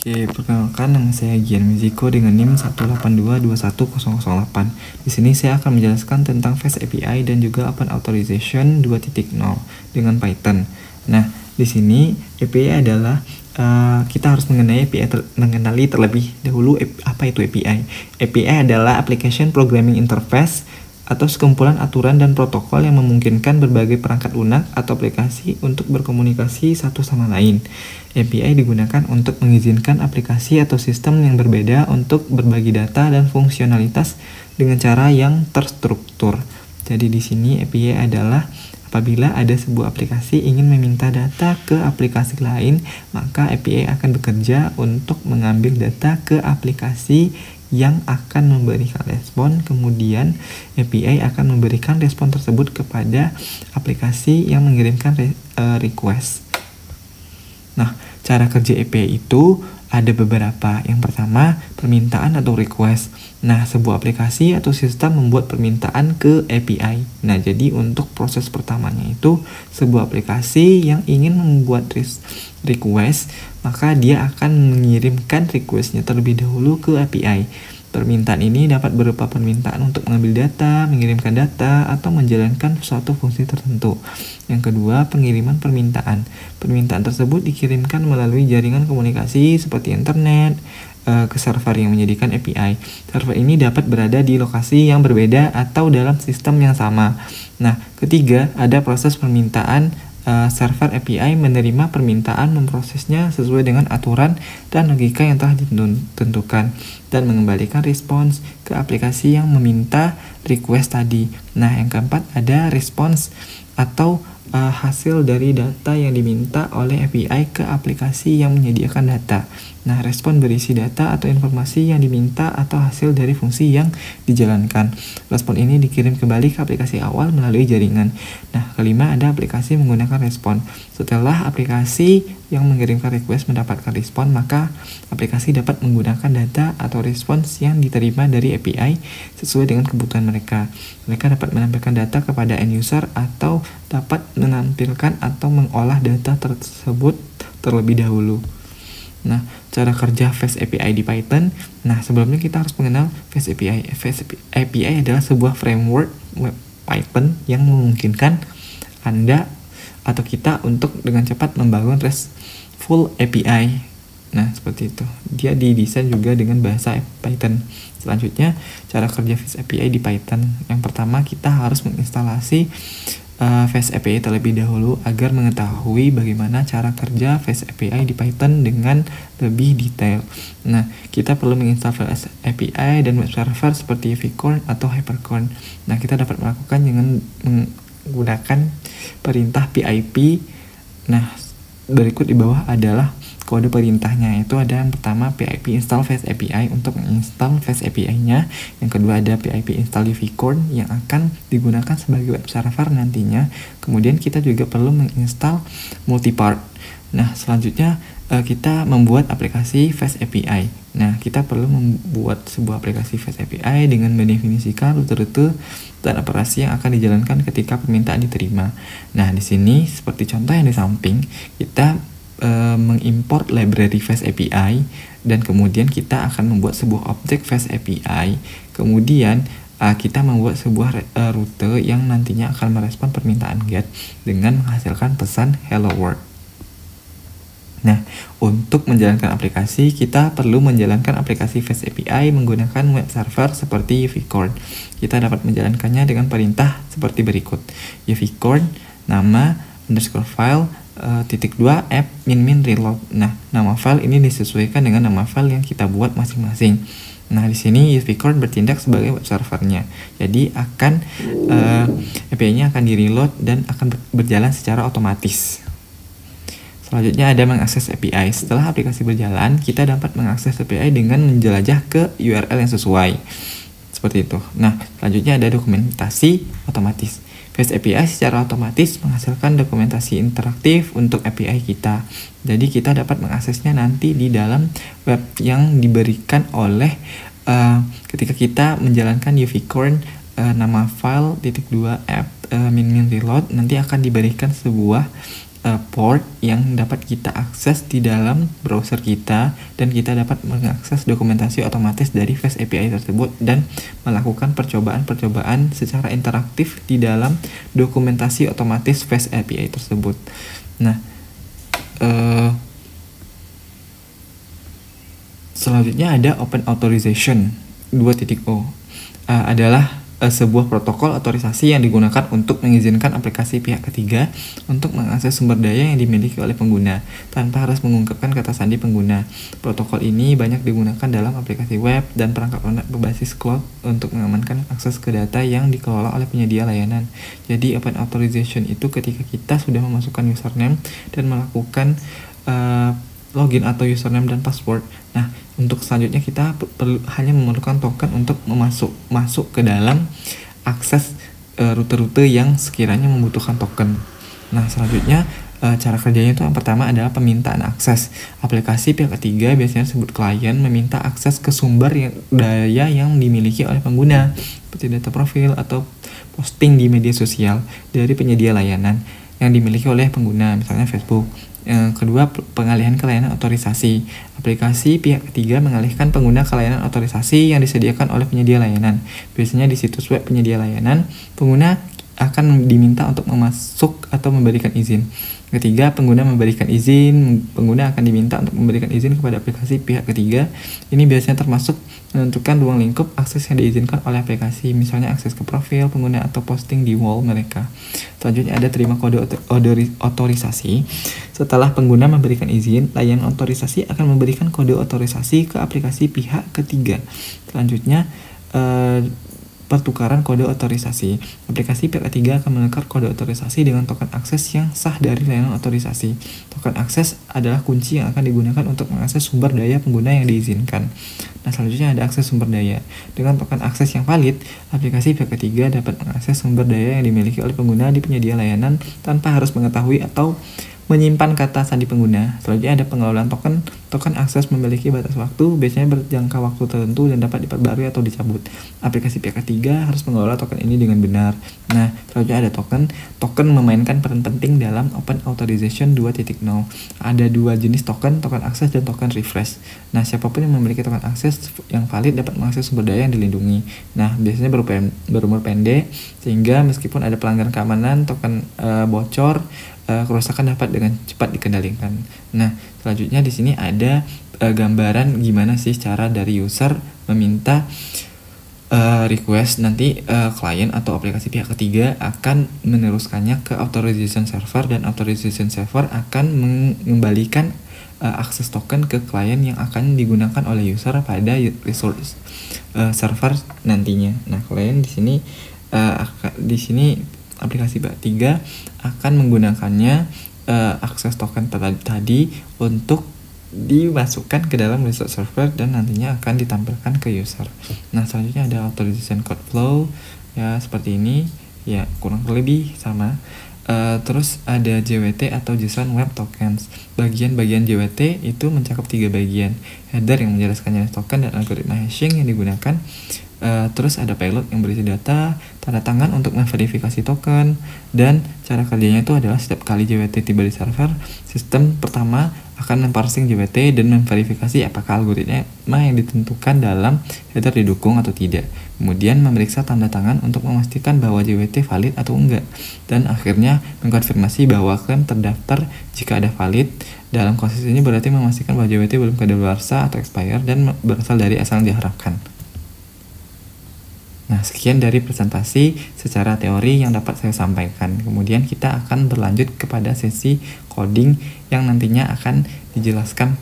Oke, perkenalkan nama saya Gian Miziko dengan NIM 1822108. Di sini saya akan menjelaskan tentang Fast API dan juga Open Authorization 2.0 dengan Python. Nah, di sini API adalah kita harus mengenali terlebih dahulu apa itu API. API adalah Application Programming Interface atau sekumpulan aturan dan protokol yang memungkinkan berbagai perangkat lunak atau aplikasi untuk berkomunikasi satu sama lain. API digunakan untuk mengizinkan aplikasi atau sistem yang berbeda untuk berbagi data dan fungsionalitas dengan cara yang terstruktur. Jadi di sini API adalah apabila ada sebuah aplikasi ingin meminta data ke aplikasi lain, maka API akan bekerja untuk mengambil data ke aplikasi yang akan memberikan respon, kemudian API akan memberikan respon tersebut kepada aplikasi yang mengirimkan request. Nah, cara kerja API itu ada beberapa. Yang pertama, permintaan atau request. Nah, sebuah aplikasi atau sistem membuat permintaan ke API. Nah, jadi untuk proses pertamanya itu sebuah aplikasi yang ingin membuat request, maka dia akan mengirimkan requestnya terlebih dahulu ke API. Permintaan ini dapat berupa permintaan untuk mengambil data, mengirimkan data, atau menjalankan suatu fungsi tertentu. Yang kedua, pengiriman permintaan. Permintaan tersebut dikirimkan melalui jaringan komunikasi seperti internet ke server yang menyediakan API. Server ini dapat berada di lokasi yang berbeda atau dalam sistem yang sama. Nah, ketiga, ada proses permintaan. Server API menerima permintaan, memprosesnya sesuai dengan aturan dan logika yang telah ditentukan, dan mengembalikan respons ke aplikasi yang meminta request tadi. Nah, yang keempat ada respons atau hasil dari data yang diminta oleh API ke aplikasi yang menyediakan data. Nah, respon berisi data atau informasi yang diminta atau hasil dari fungsi yang dijalankan. Respon ini dikirim kembali ke aplikasi awal melalui jaringan. Nah, kelima ada aplikasi menggunakan respon. Setelah aplikasi yang mengirimkan request mendapatkan respon, maka aplikasi dapat menggunakan data atau respons yang diterima dari API sesuai dengan kebutuhan mereka. Mereka dapat menampilkan data kepada end user atau dapat menampilkan atau mengolah data tersebut terlebih dahulu. Nah, cara kerja Fast API di Python. Nah, sebelumnya kita harus mengenal Fast API. Fast API adalah sebuah framework web Python yang memungkinkan Anda atau kita untuk dengan cepat membangun RESTful API. Nah, seperti itu. Dia didesain juga dengan bahasa Python. Selanjutnya, cara kerja Fast API di Python. Yang pertama, kita harus menginstalasi Fast API terlebih dahulu agar mengetahui bagaimana cara kerja Fast API di Python dengan lebih detail. Nah, kita perlu menginstal Fast API dan web server seperti Vicorn atau Hypercorn. Nah, kita dapat melakukan dengan menggunakan perintah PIP. Nah, berikut di bawah adalah kode perintahnya, yaitu ada yang pertama PIP install Fast API untuk menginstal Fast API-nya. Yang kedua ada PIP install Vicorn yang akan digunakan sebagai web server nantinya. Kemudian kita juga perlu menginstal multipart. Nah, selanjutnya kita membuat aplikasi Fast API. Nah, kita perlu membuat sebuah aplikasi Fast API dengan mendefinisikan rute-rute dan operasi yang akan dijalankan ketika permintaan diterima. Nah, di sini seperti contoh yang di samping, kita mengimport library Fast API dan kemudian kita akan membuat sebuah objek Fast API. Kemudian kita membuat sebuah rute yang nantinya akan merespon permintaan GET dengan menghasilkan pesan hello world. Nah, untuk menjalankan aplikasi, kita perlu menjalankan aplikasi Fast API menggunakan web server seperti Vicorn. Kita dapat menjalankannya dengan perintah seperti berikut. Vicorn nama _file _2 app min reload. Nah, nama file ini disesuaikan dengan nama file yang kita buat masing-masing. Nah, di sini Vicorn bertindak sebagai web servernya. Jadi API-nya akan di-reload dan akan berjalan secara otomatis. Selanjutnya ada mengakses API. Setelah aplikasi berjalan, kita dapat mengakses API dengan menjelajah ke URL yang sesuai. Seperti itu. Nah, selanjutnya ada dokumentasi otomatis. Fast API secara otomatis menghasilkan dokumentasi interaktif untuk API kita. Jadi kita dapat mengaksesnya nanti di dalam web yang diberikan oleh ketika kita menjalankan Vicorn nama file _2 app min reload, nanti akan diberikan sebuah port yang dapat kita akses di dalam browser kita, dan kita dapat mengakses dokumentasi otomatis dari Fast API tersebut dan melakukan percobaan-percobaan secara interaktif di dalam dokumentasi otomatis Fast API tersebut. Nah, selanjutnya ada Open Authorization 2.0, adalah sebuah protokol otorisasi yang digunakan untuk mengizinkan aplikasi pihak ketiga untuk mengakses sumber daya yang dimiliki oleh pengguna tanpa harus mengungkapkan kata sandi pengguna. Protokol ini banyak digunakan dalam aplikasi web dan perangkat lunak berbasis cloud untuk mengamankan akses ke data yang dikelola oleh penyedia layanan. Jadi Open Authorization itu ketika kita sudah memasukkan username dan melakukan login atau username dan password. Nah, untuk selanjutnya kita hanya memerlukan token untuk masuk ke dalam akses rute-rute yang sekiranya membutuhkan token. Nah, selanjutnya cara kerjanya itu yang pertama adalah permintaan akses. Aplikasi pihak ketiga biasanya disebut klien meminta akses ke sumber daya yang dimiliki oleh pengguna seperti data profil atau posting di media sosial dari penyedia layanan yang dimiliki oleh pengguna, misalnya Facebook. Yang kedua, pengalihan ke layanan otorisasi. Aplikasi pihak ketiga mengalihkan pengguna ke layanan otorisasi yang disediakan oleh penyedia layanan. Biasanya di situs web penyedia layanan, pengguna akan diminta untuk memasuk atau memberikan izin. Ketiga, pengguna memberikan izin. Pengguna akan diminta untuk memberikan izin kepada aplikasi pihak ketiga. Ini biasanya termasuk menentukan ruang lingkup akses yang diizinkan oleh aplikasi, misalnya akses ke profil pengguna atau posting di wall mereka. Selanjutnya ada terima kode otorisasi. Setelah pengguna memberikan izin, layanan otorisasi akan memberikan kode otorisasi ke aplikasi pihak ketiga. Selanjutnya pertukaran kode otorisasi. Aplikasi pihak ketiga akan menukar kode otorisasi dengan token akses yang sah dari layanan otorisasi. Token akses adalah kunci yang akan digunakan untuk mengakses sumber daya pengguna yang diizinkan. Nah, selanjutnya ada akses sumber daya. Dengan token akses yang valid, aplikasi pihak ketiga dapat mengakses sumber daya yang dimiliki oleh pengguna di penyedia layanan tanpa harus mengetahui atau menyimpan kata sandi pengguna. Selanjutnya ada pengelolaan token. Token akses memiliki batas waktu, biasanya berjangka waktu tertentu dan dapat diperbarui atau dicabut. Aplikasi pihak ketiga harus mengelola token ini dengan benar. Nah, selanjutnya ada token. Token memainkan peran penting dalam Open Authorization 2.0. Ada dua jenis token akses dan token refresh. Nah, siapapun yang memiliki token akses yang valid dapat mengakses sumber daya yang dilindungi. Nah, biasanya berumur pendek, sehingga meskipun ada pelanggaran keamanan, token bocor, kerusakan dapat dengan cepat dikendalikan. Nah, selanjutnya di sini ada gambaran gimana sih cara dari user meminta request, nanti klien atau aplikasi pihak ketiga akan meneruskannya ke authorization server, dan authorization server akan mengembalikan akses token ke klien yang akan digunakan oleh user pada resource server nantinya. Nah, klien di sini aplikasi pihak ketiga akan menggunakannya akses token tadi untuk dimasukkan ke dalam resource server dan nantinya akan ditampilkan ke user. Nah, selanjutnya ada authorization code flow, ya seperti ini, ya kurang lebih sama. Terus ada JWT atau JSON Web Tokens. Bagian-bagian JWT itu mencakup 3 bagian: header yang menjelaskan jenis token dan algoritma hashing yang digunakan. Terus ada payload yang berisi data, tanda tangan untuk memverifikasi token, dan cara kerjanya itu adalah setiap kali JWT tiba di server, sistem pertama akan memparsing JWT dan memverifikasi apakah algoritma yang ditentukan dalam header didukung atau tidak. Kemudian memeriksa tanda tangan untuk memastikan bahwa JWT valid atau enggak, dan akhirnya mengkonfirmasi bahwa klaim terdaftar jika ada valid. Dalam proses ini berarti memastikan bahwa JWT belum kadaluarsa atau expired dan berasal dari asal yang diharapkan. Nah, sekian dari presentasi secara teori yang dapat saya sampaikan. Kemudian kita akan berlanjut kepada sesi coding yang nantinya akan dijelaskan.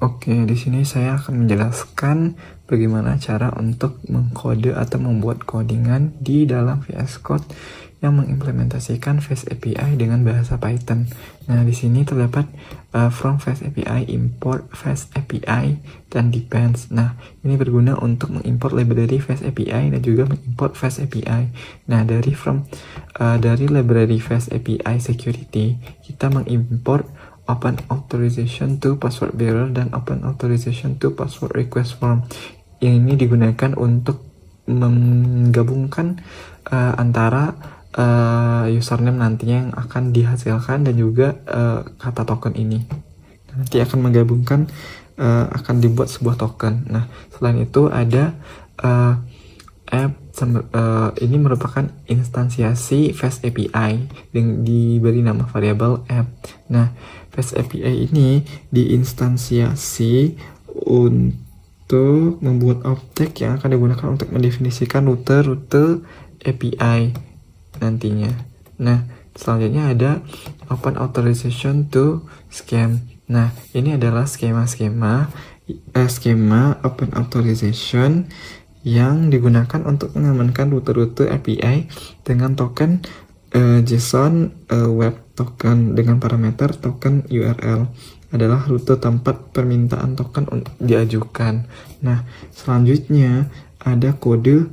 Oke, di sini saya akan menjelaskan bagaimana cara untuk mengkode atau membuat codingan di dalam VS Code yang mengimplementasikan Fast API dengan bahasa Python. Nah, di sini terdapat from Fast API, import Fast API, dan depends. Nah, ini berguna untuk mengimport library Fast API dan juga mengimport Fast API. Nah, dari library Fast API security, kita mengimport Open Authorization to Password Bearer dan Open Authorization to Password Request Form. yang ini digunakan untuk menggabungkan antara username nantinya yang akan dihasilkan dan juga kata token ini. Nanti akan menggabungkan, akan dibuat sebuah token. Nah, selain itu ada app, ini merupakan instansiasi Fast API yang diberi nama variabel app. Nah, Fast API ini diinstansiasi untuk membuat objek yang akan digunakan untuk mendefinisikan rute API nantinya. Nah, selanjutnya ada Open Authorization to Scheme. Nah, ini adalah skema Open Authorization yang digunakan untuk mengamankan rute-rute API dengan token JSON Web Token dengan parameter token URL adalah rute tempat permintaan token diajukan. Nah, selanjutnya ada kode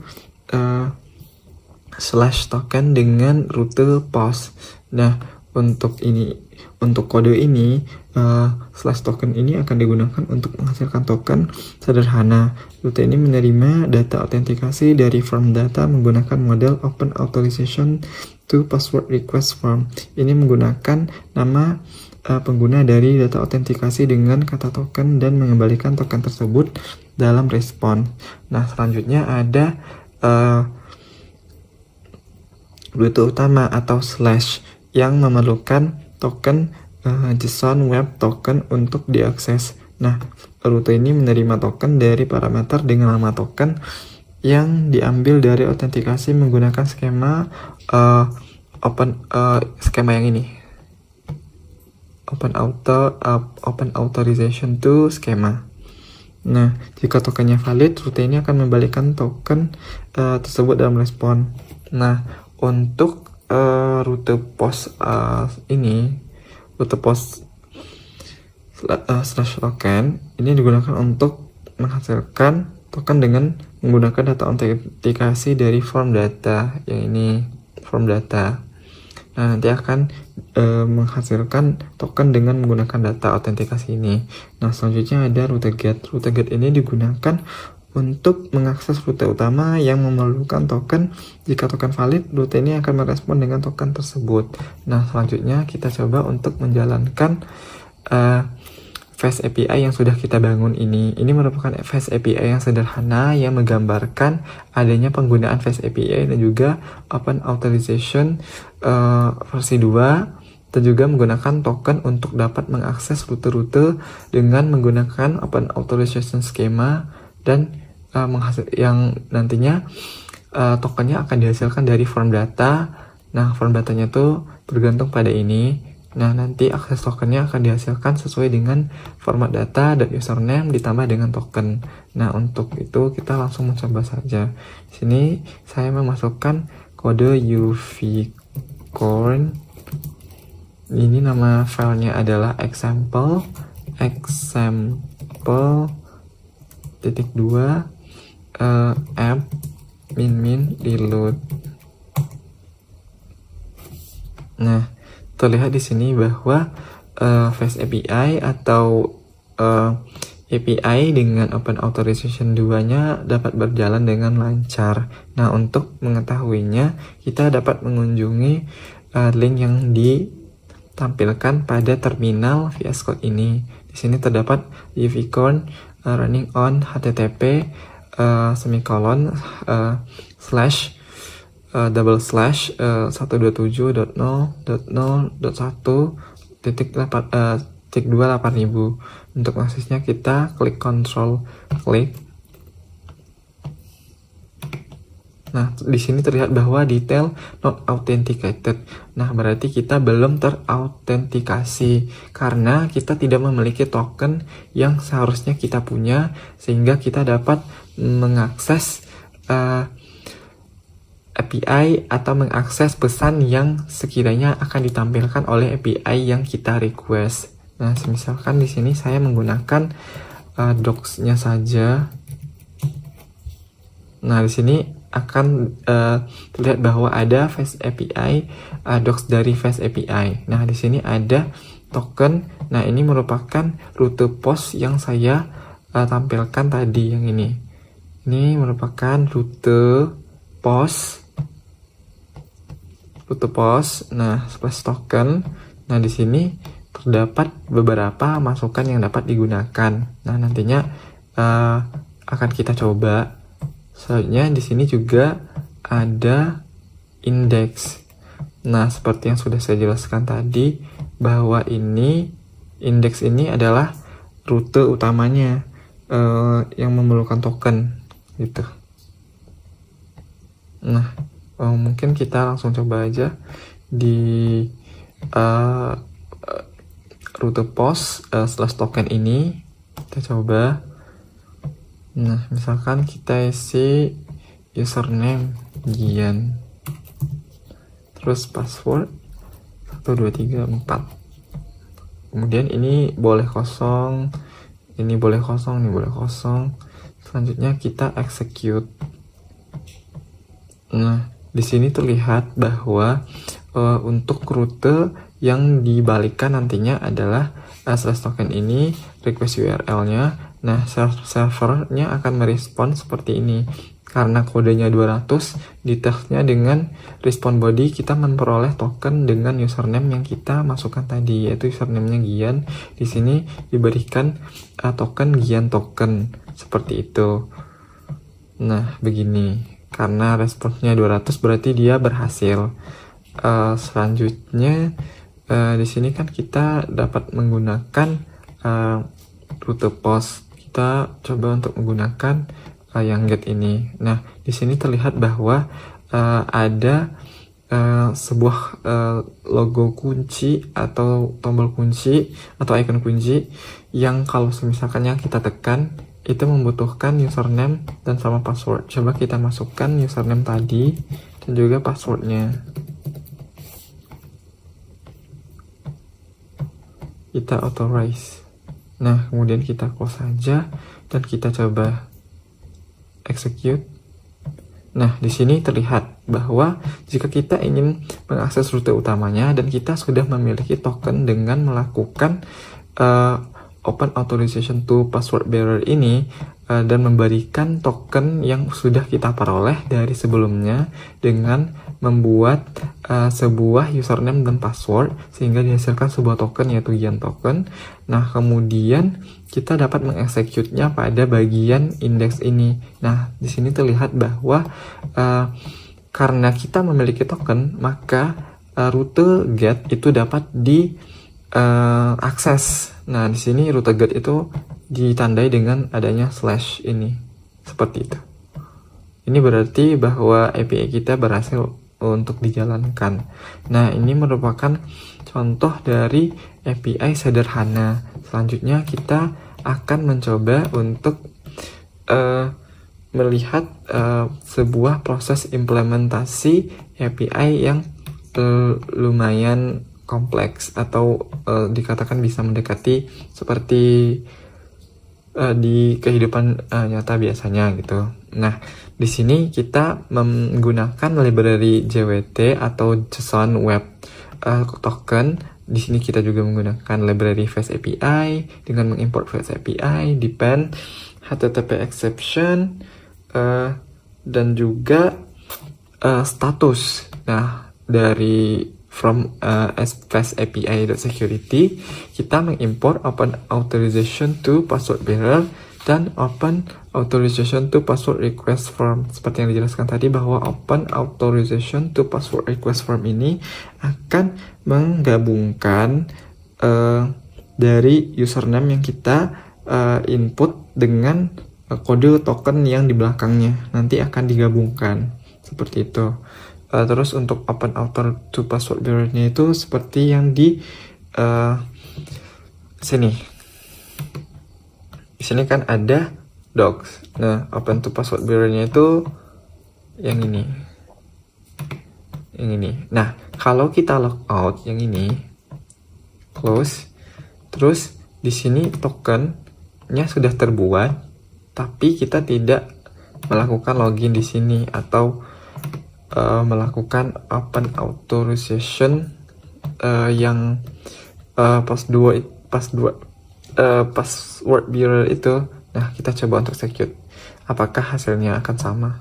/token dengan rute post. Nah, untuk kode ini /token ini akan digunakan untuk menghasilkan token sederhana. Rute ini menerima data autentikasi dari form data menggunakan model Open Authorization to Password Request Form. Ini menggunakan nama pengguna dari data autentikasi dengan kata token dan mengembalikan token tersebut dalam respon. Nah, selanjutnya ada rute utama atau slash yang memerlukan token JSON Web Token untuk diakses. Nah, rute ini menerima token dari parameter dengan nama token yang diambil dari autentikasi menggunakan skema skema yang ini, Open Authorization to Schema. Nah, jika tokennya valid, rute ini akan membalikan token tersebut dalam respon. Nah, untuk rute post rute post /token ini digunakan untuk menghasilkan token dengan menggunakan data autentikasi dari form data yang ini, form data. Nah, nanti akan menghasilkan token dengan menggunakan data autentikasi ini. Nah, selanjutnya ada rute get. Rute get ini digunakan untuk mengakses rute utama yang memerlukan token. Jika token valid, rute ini akan merespon dengan token tersebut. Nah, selanjutnya kita coba untuk menjalankan Fast API yang sudah kita bangun ini. Ini merupakan Fast API yang sederhana yang menggambarkan adanya penggunaan Fast API dan juga Open Authorization versi 2 dan juga menggunakan token untuk dapat mengakses rute-rute dengan menggunakan Open Authorization Schema dan yang nantinya tokennya akan dihasilkan dari form data. Nah, form datanya tuh bergantung pada ini. Nah, nanti akses tokennya akan dihasilkan sesuai dengan format data dan username ditambah dengan token. Nah, untuk itu kita langsung mencoba saja. Di sini saya memasukkan kode UVcorn. Ini nama filenya adalah example.2 app min reload. Nah, terlihat di sini bahwa Fast API atau API dengan Open Authorization 2-nya dapat berjalan dengan lancar. Nah, untuk mengetahuinya, kita dapat mengunjungi link yang ditampilkan pada terminal VS Code ini. Di sini terdapat UVcorn running on HTTP /127.0.0.1.28000. Untuk aksesnya kita klik Ctrl klik. Nah, di sini terlihat bahwa detail not authenticated. Nah, berarti kita belum terautentikasi karena kita tidak memiliki token yang seharusnya kita punya, sehingga kita dapat mengakses API atau mengakses pesan yang sekiranya akan ditampilkan oleh API yang kita request. Nah, misalkan di sini saya menggunakan docs-nya saja. Nah, di sini akan terlihat bahwa ada Fast API, docs dari Fast API. Nah, di sini ada token. Nah, ini merupakan rute post yang saya tampilkan tadi yang ini. Ini merupakan rute pos. Nah, slash token. Nah, di sini terdapat beberapa masukan yang dapat digunakan. Nah, nantinya akan kita coba. Selanjutnya di sini juga ada indeks. Nah, seperti yang sudah saya jelaskan tadi, bahwa indeks ini adalah rute utamanya yang memerlukan token gitu. Nah, mungkin kita langsung coba aja di rute pos slash token ini. Kita coba. Nah, misalkan kita isi username Gian, terus password 1234. Kemudian ini boleh kosong, ini boleh kosong, ini boleh kosong. Selanjutnya kita execute. Nah, di sini terlihat bahwa untuk rute yang dibalikkan nantinya adalah slash token ini, request URL-nya. Nah, servernya akan merespon seperti ini. Karena kodenya 200, detailsnya dengan respon body kita memperoleh token dengan username yang kita masukkan tadi, yaitu username-nya Gian. Di sini diberikan token Gian token seperti itu. Nah, begini. Karena responsnya 200 berarti dia berhasil. Selanjutnya di sini kan kita dapat menggunakan rute pos. Kita coba untuk menggunakan yang get ini. Nah, di sini terlihat bahwa ada sebuah logo kunci atau tombol kunci atau icon kunci yang kalau misalkan yang kita tekan itu membutuhkan username dan sama password. Coba kita masukkan username tadi dan juga passwordnya. Kita authorize. Nah, kemudian kita close saja dan kita coba execute. Nah, di sini terlihat bahwa jika kita ingin mengakses rute utamanya dan kita sudah memiliki token dengan melakukan open authorization to password bearer ini dan memberikan token yang sudah kita peroleh dari sebelumnya dengan membuat sebuah username dan password sehingga dihasilkan sebuah token yaitu Gian token. Nah, kemudian kita dapat mengeksekutnya pada bagian indeks ini. Nah, di sini terlihat bahwa karena kita memiliki token, maka rute get itu dapat diakses. Nah, di sini rute get itu ditandai dengan adanya slash ini, seperti itu. Ini berarti bahwa API kita berhasil untuk dijalankan. Nah, ini merupakan contoh dari API sederhana. Selanjutnya kita akan mencoba untuk melihat sebuah proses implementasi API yang lumayan kompleks atau dikatakan bisa mendekati seperti di kehidupan nyata biasanya gitu. Nah, di sini kita menggunakan library JWT atau JSON Web Token. Di sini kita juga menggunakan library Fast API dengan mengimport Fast API, depend, HTTP exception, dan juga status. Nah, dari from fast API.security kita mengimport open authorization to password bearer dan open authorization to password request form. Seperti yang dijelaskan tadi bahwa open authorization to password request form ini akan menggabungkan dari username yang kita input dengan kode token yang di belakangnya nanti akan digabungkan seperti itu. Terus untuk open author to password bearer-nya itu seperti yang di sini. Di sini kan ada docs. Nah, open to password bearer-nya itu yang ini. Yang ini. Nah, kalau kita logout yang ini, close. Terus di sini token-nya sudah terbuat, tapi kita tidak melakukan login di sini atau melakukan open authorization yang password bearer itu. Nah, kita coba untuk execute. apakah hasilnya akan sama.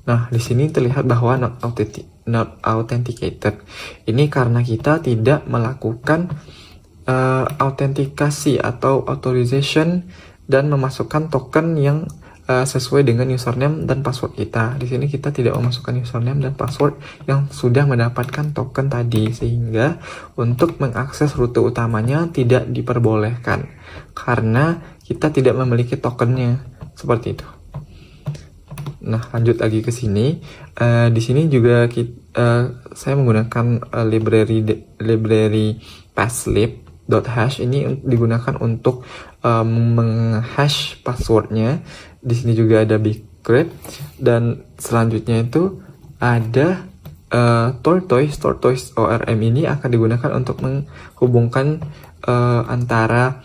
Nah, di sini terlihat bahwa not authenticated. Ini karena kita tidak melakukan autentikasi atau authorization dan memasukkan token yang sesuai dengan username dan password kita. Di sini kita tidak memasukkan username dan password yang sudah mendapatkan token tadi, sehingga untuk mengakses rute utamanya tidak diperbolehkan karena kita tidak memiliki tokennya. Seperti itu. Nah, lanjut lagi ke sini. Di sini juga saya menggunakan library passlib.hash. Ini digunakan untuk menghash passwordnya. Di sini juga ada bcrypt, dan selanjutnya itu ada tortoise ORM. Ini akan digunakan untuk menghubungkan antara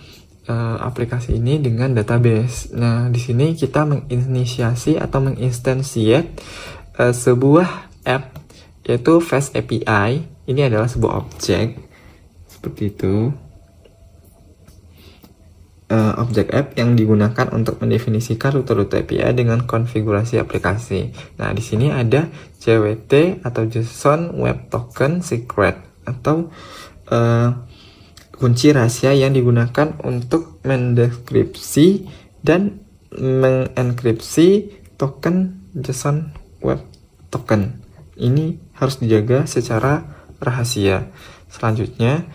aplikasi ini dengan database. Nah, di sini kita menginisiasi atau menginstansiate sebuah app, yaitu Fast API. Ini adalah sebuah objek seperti itu. Objek app yang digunakan untuk mendefinisikan rute-rute API dengan konfigurasi aplikasi. Nah, di sini ada JWT atau JSON Web Token Secret atau kunci rahasia yang digunakan untuk mendeskripsi dan mengenkripsi token JSON Web Token. Ini harus dijaga secara rahasia. Selanjutnya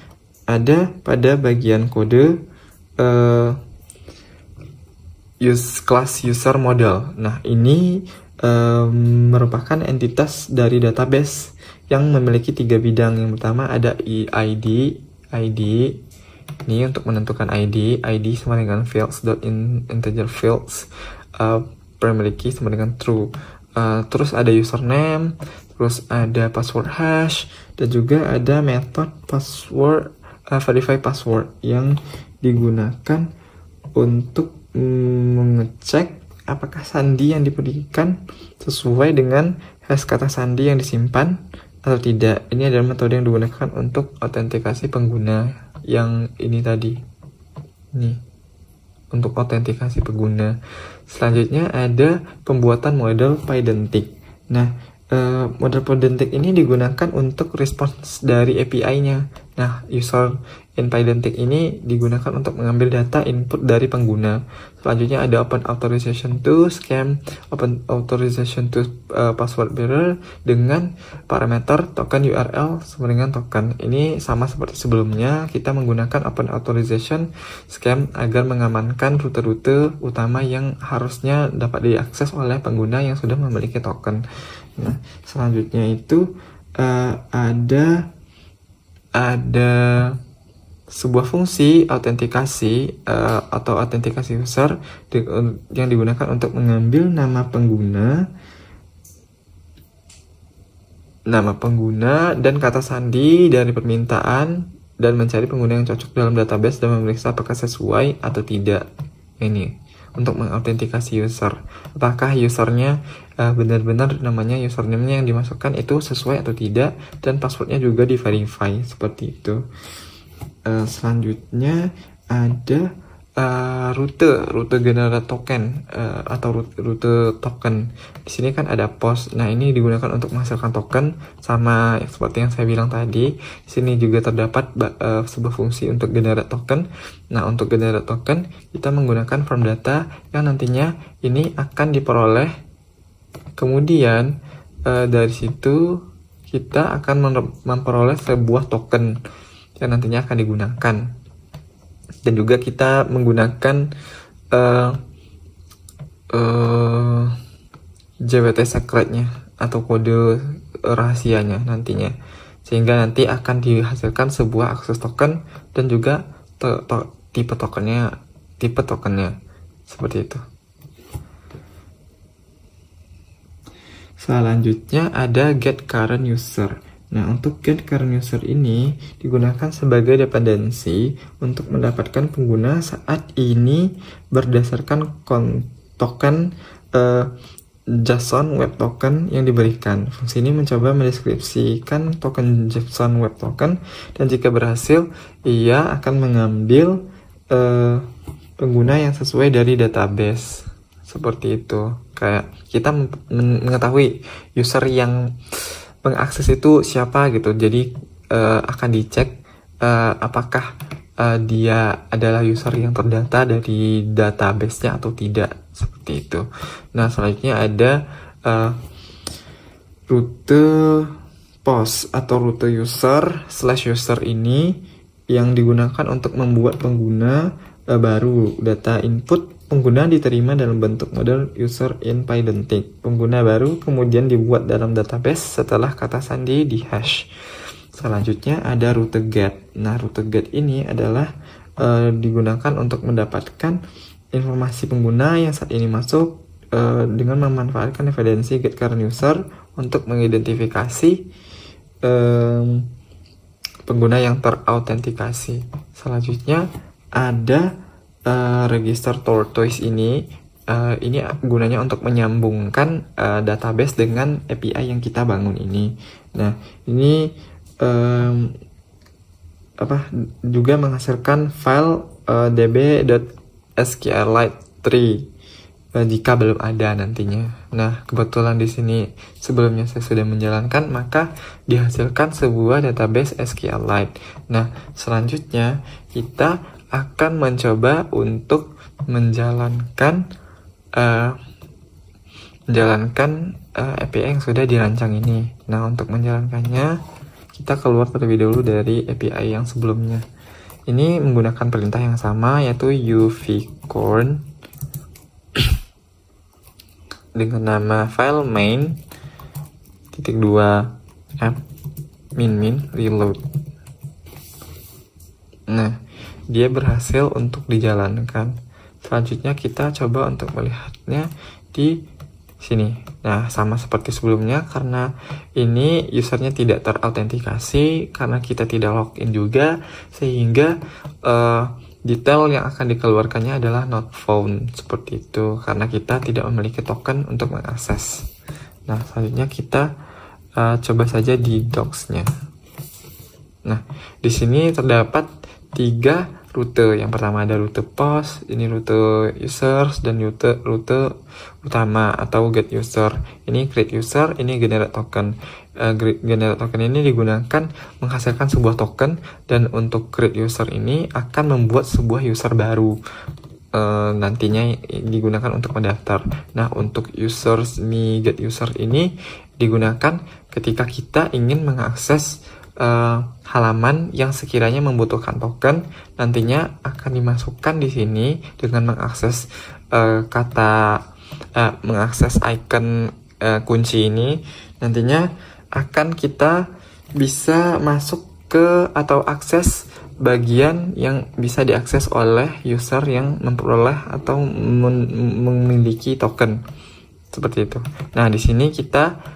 ada pada bagian kode class user model. Nah, ini merupakan entitas dari database yang memiliki 3 bidang. Yang pertama ada ID ini untuk menentukan ID sama dengan fields.integer fields, primary key sama dengan true. Terus ada username, terus ada password hash, dan juga ada method password verify password yang digunakan untuk mengecek apakah sandi yang diberikan sesuai dengan hash kata sandi yang disimpan atau tidak. Ini adalah metode yang digunakan untuk autentikasi pengguna yang ini tadi. Ini untuk autentikasi pengguna. Selanjutnya ada pembuatan model Pydantic. Nah, model Pydantic ini digunakan untuk respons dari API-nya. Nah, user in Pydantic ini digunakan untuk mengambil data input dari pengguna. Selanjutnya ada open authorization to scam, open authorization to password bearer dengan parameter token URL sama dengan token. Ini sama seperti sebelumnya, kita menggunakan open authorization scam agar mengamankan rute-rute utama yang harusnya dapat diakses oleh pengguna yang sudah memiliki token. Nah, selanjutnya itu ada sebuah fungsi autentikasi atau autentikasi user yang digunakan untuk mengambil nama pengguna dan kata sandi dari permintaan dan mencari pengguna yang cocok dalam database dan memeriksa apakah sesuai atau tidak. Ini untuk mengautentikasi user, apakah usernya benar-benar namanya username-nya yang dimasukkan itu sesuai atau tidak, dan passwordnya juga di-verify seperti itu. Selanjutnya ada rute generate token atau rute token. Di sini kan ada post. Nah, ini digunakan untuk menghasilkan token sama seperti yang saya bilang tadi. Di sini juga terdapat sebuah fungsi untuk generate token. Nah, untuk generate token kita menggunakan form data yang nantinya ini akan diperoleh. Kemudian dari situ kita akan memperoleh sebuah token yang nantinya akan digunakan. Dan juga kita menggunakan JWT secretnya atau kode rahasianya nantinya, sehingga nanti akan dihasilkan sebuah akses token dan juga tipe tokennya seperti itu. Selanjutnya ada get current user. Nah, untuk get current user ini digunakan sebagai dependensi untuk mendapatkan pengguna saat ini berdasarkan token JSON Web Token yang diberikan. Fungsi ini mencoba mendeskripsikan token JSON Web Token, dan jika berhasil, ia akan mengambil pengguna yang sesuai dari database. seperti itu. Kayak kita mengetahui user yang mengakses itu siapa gitu. Jadi akan dicek apakah dia adalah user yang terdata dari database-nya atau tidak, seperti itu. Nah, selanjutnya ada rute post atau rute user/user ini yang digunakan untuk membuat pengguna baru. Data input pengguna diterima dalam bentuk model user in Pydantic. Pengguna baru kemudian dibuat dalam database setelah kata sandi di hash. Selanjutnya ada rute get. Nah, rute get ini adalah digunakan untuk mendapatkan informasi pengguna yang saat ini masuk dengan memanfaatkan evidensi get current user untuk mengidentifikasi pengguna yang terautentikasi. Selanjutnya ada register tortoise ini. Ini gunanya untuk menyambungkan database dengan API yang kita bangun ini. Nah, ini juga menghasilkan file db.sqlite3 jika belum ada nantinya. Nah, kebetulan di sini sebelumnya saya sudah menjalankan, maka dihasilkan sebuah database SQLite. Nah, selanjutnya kita akan mencoba untuk menjalankan API yang sudah dirancang ini. Nah, untuk menjalankannya kita keluar terlebih dahulu dari API yang sebelumnya. Ini menggunakan perintah yang sama, yaitu uvcorn dengan nama file main.2 app min reload. Nah, dia berhasil untuk dijalankan. Selanjutnya kita coba untuk melihatnya di sini. Nah, sama seperti sebelumnya, karena ini usernya tidak terautentikasi, karena kita tidak login juga, sehingga detail yang akan dikeluarkannya adalah not found, seperti itu, karena kita tidak memiliki token untuk mengakses. Nah, selanjutnya kita coba saja di docs-nya. Nah, di sini terdapat 3 rute. Yang pertama ada rute post, ini rute users, dan rute utama atau get user. Ini create user, ini generate token. Generate token ini digunakan menghasilkan sebuah token, dan untuk create user ini akan membuat sebuah user baru. Nantinya digunakan untuk mendaftar. Nah, untuk users ini get user ini digunakan ketika kita ingin mengakses halaman yang sekiranya membutuhkan token, nantinya akan dimasukkan di sini dengan mengakses mengakses icon kunci ini. Nantinya akan kita bisa masuk ke atau akses bagian yang bisa diakses oleh user yang memperoleh atau memiliki token, seperti itu. Nah, di sini kita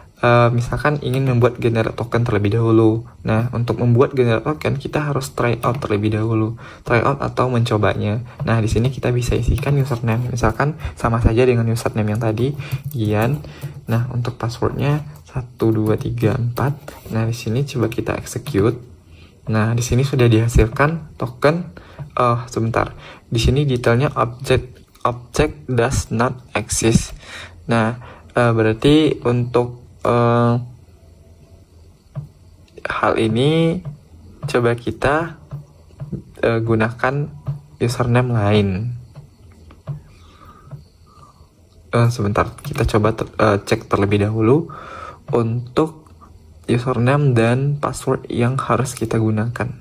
misalkan ingin membuat generate token terlebih dahulu. Nah, untuk membuat generate token kita harus try out terlebih dahulu. Try out atau mencobanya. Nah, di sini kita bisa isikan username. Misalkan sama saja dengan username yang tadi, Gian. Nah, untuk passwordnya 1234. Nah, di sini coba kita execute. Nah, di sini sudah dihasilkan token. Sebentar. Di sini detailnya object does not exist. Nah, berarti untuk hal ini coba kita gunakan username lain. Sebentar, kita coba cek terlebih dahulu untuk username dan password yang harus kita gunakan.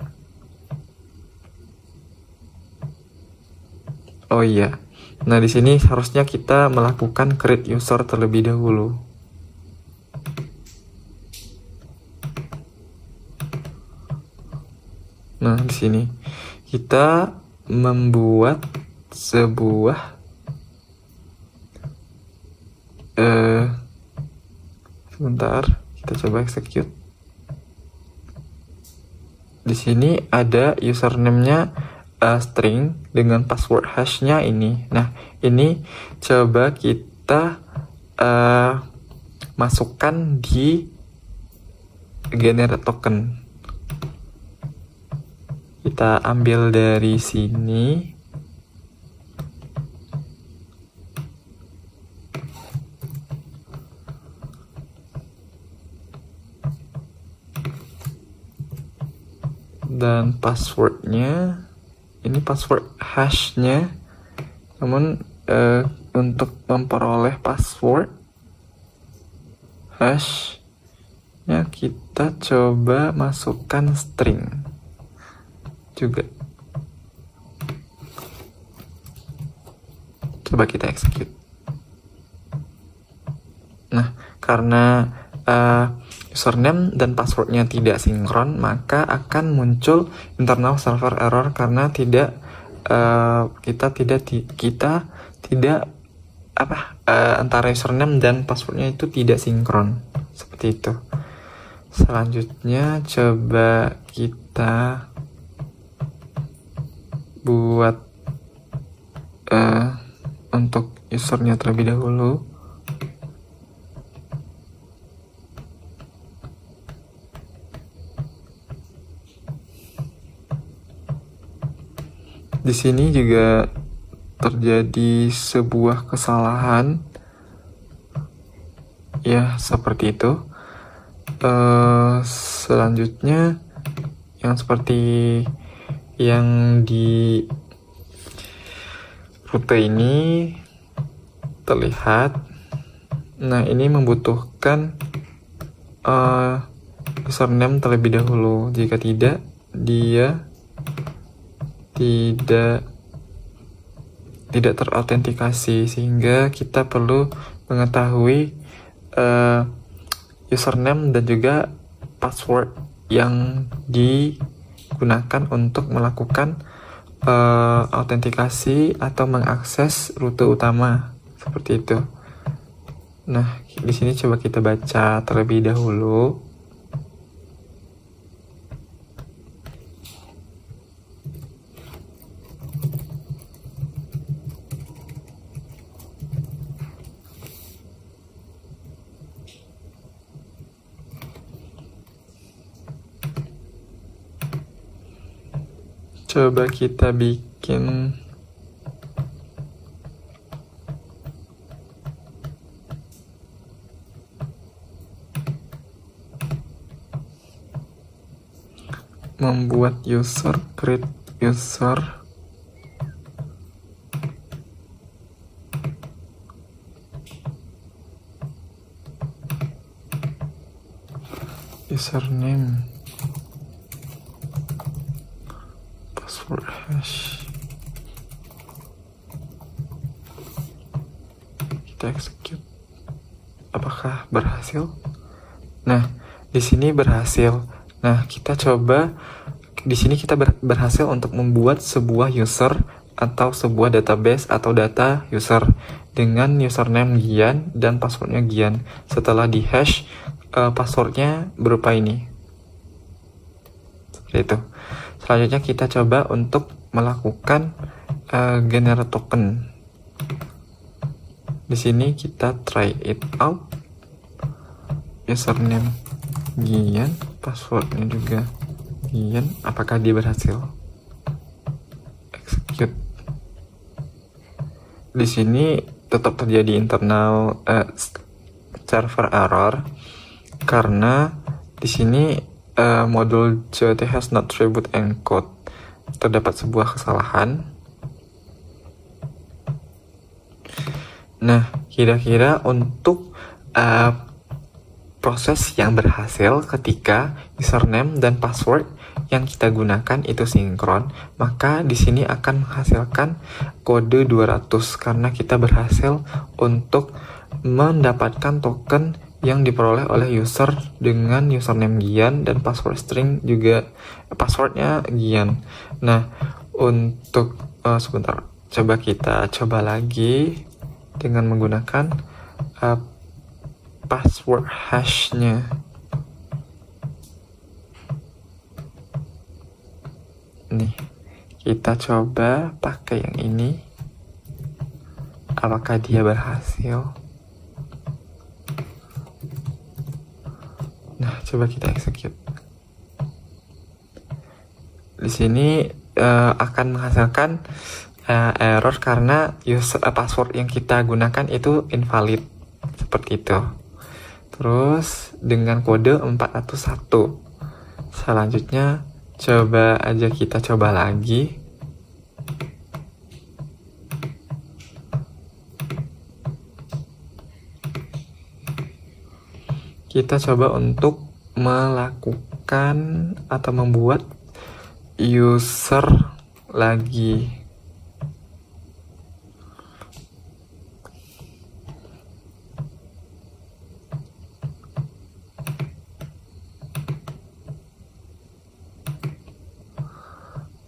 Oh iya, nah di sini harusnya kita melakukan create user terlebih dahulu. Nah, di sini kita membuat sebuah sebentar, kita coba execute. Di sini ada username-nya string dengan password hash-nya ini. Nah, ini coba kita masukkan di generate token. Kita ambil dari sini. dan passwordnya. Ini password hashnya. Namun untuk memperoleh password hashnya kita coba masukkan string juga. Coba kita execute. Nah, karena username dan passwordnya tidak sinkron, maka akan muncul internal server error karena antara username dan passwordnya itu tidak sinkron, seperti itu. Selanjutnya coba kita buat untuk usernya terlebih dahulu. Di sini juga terjadi sebuah kesalahan, ya seperti itu. Selanjutnya yang seperti yang di rute ini terlihat. Nah, ini membutuhkan username terlebih dahulu. Jika tidak, dia tidak terautentikasi, sehingga kita perlu mengetahui username dan juga password yang digunakan untuk melakukan autentikasi atau mengakses rute utama, seperti itu. Nah, di sini coba kita baca terlebih dahulu. Coba kita bikin membuat user, create user, username, password hash. Kita execute. Apakah berhasil? Nah, di sini berhasil. Nah, kita coba di sini kita berhasil untuk membuat sebuah user atau sebuah database atau data user dengan username Gian dan passwordnya Gian. Setelah di hash, passwordnya berupa ini. Seperti itu. Selanjutnya kita coba untuk melakukan generate token. Di sini kita try it out. Username Gian, passwordnya juga Gian. Apakah dia berhasil? Execute. Di sini tetap terjadi internal server error karena di sini modul COT has not reboot encode. Terdapat sebuah kesalahan. Nah, kira-kira untuk proses yang berhasil ketika username dan password yang kita gunakan itu sinkron, maka di sini akan menghasilkan kode 200 karena kita berhasil untuk mendapatkan token yang diperoleh oleh user dengan username Gian dan password string juga passwordnya Gian. Nah, untuk sebentar, coba kita coba lagi dengan menggunakan password hashnya. Nih, kita coba pakai yang ini. Apakah dia berhasil? Nah, coba kita execute. Di sini akan menghasilkan error karena password yang kita gunakan itu invalid, seperti itu. Terus dengan kode 401. Selanjutnya Coba aja kita coba lagi. Kita coba untuk melakukan atau membuat user lagi.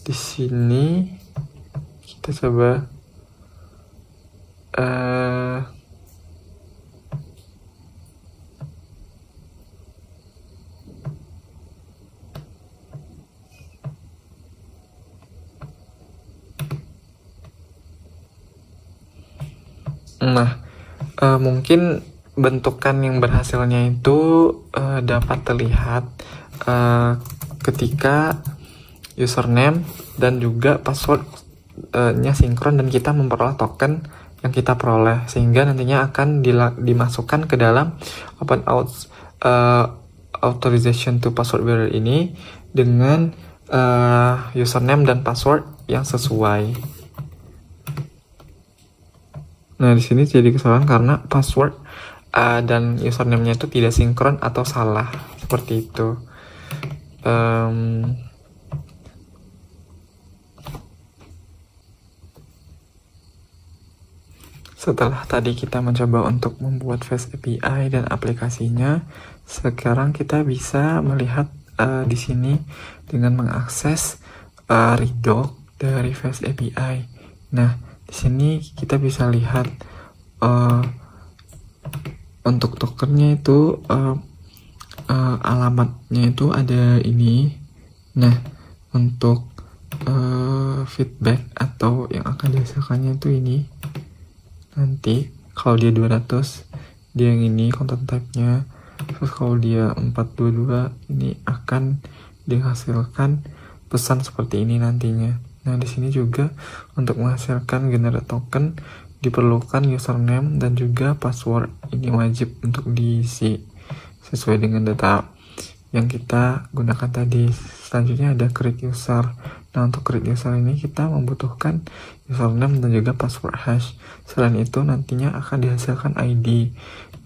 Di sini kita coba mungkin bentukan yang berhasilnya itu dapat terlihat ketika username dan juga passwordnya sinkron dan kita memperoleh token yang kita peroleh, sehingga nantinya akan dimasukkan ke dalam authorization to password bearer ini dengan username dan password yang sesuai. Nah, di sini jadi kesalahan karena password dan username-nya itu tidak sinkron atau salah, seperti itu. Setelah tadi kita mencoba untuk membuat Fast API dan aplikasinya, sekarang kita bisa melihat di sini dengan mengakses redoc dari Fast API. Nah, di sini kita bisa lihat untuk tokennya itu alamatnya itu ada ini. Nah, untuk feedback atau yang akan dihasilkannya itu ini. Nanti kalau dia 200, dia yang ini content type-nya. Terus kalau dia 422, ini akan dihasilkan pesan seperti ini nantinya. Nah, di sini juga untuk menghasilkan generate token diperlukan username dan juga password. Ini wajib untuk diisi sesuai dengan data yang kita gunakan tadi. Selanjutnya ada create user. Nah, untuk create user ini kita membutuhkan username dan juga password hash. Selain itu nantinya akan dihasilkan ID.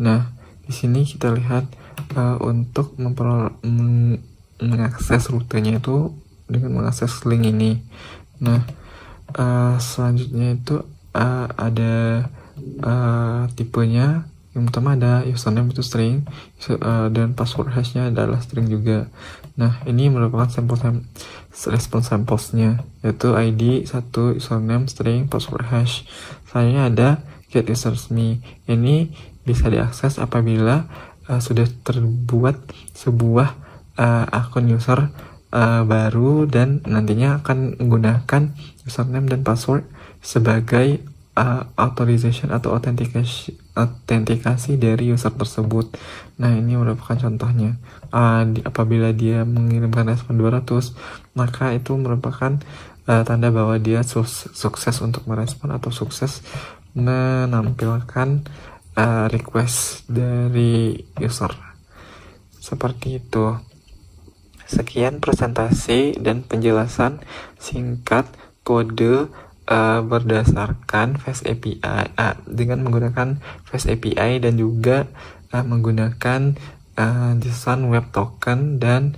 Nah, di sini kita lihat untuk mengakses rutenya itu dengan mengakses link ini. Nah, selanjutnya itu ada tipenya. Yang pertama ada username itu string dan password hashnya adalah string juga. Nah, ini merupakan response samples-nya, yaitu ID 1, username, string, password hash. Selanjutnya ada get users me. Ini bisa diakses apabila sudah terbuat sebuah akun user baru dan nantinya akan menggunakan username dan password sebagai authorization atau autentikasi dari user tersebut. Nah, ini merupakan contohnya. Apabila dia mengirimkan respon 200, maka itu merupakan tanda bahwa dia sukses untuk merespon atau sukses menampilkan request dari user. Seperti itu. Sekian presentasi dan penjelasan singkat kode berdasarkan Fast API dengan menggunakan Fast API dan juga menggunakan JSON Web Token dan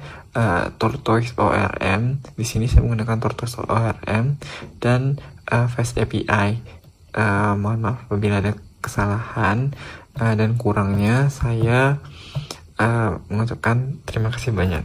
Tortoise ORM. Di sini saya menggunakan Tortoise ORM dan Fast API. Mohon maaf apabila ada kesalahan dan kurangnya. Saya mengucapkan terima kasih banyak.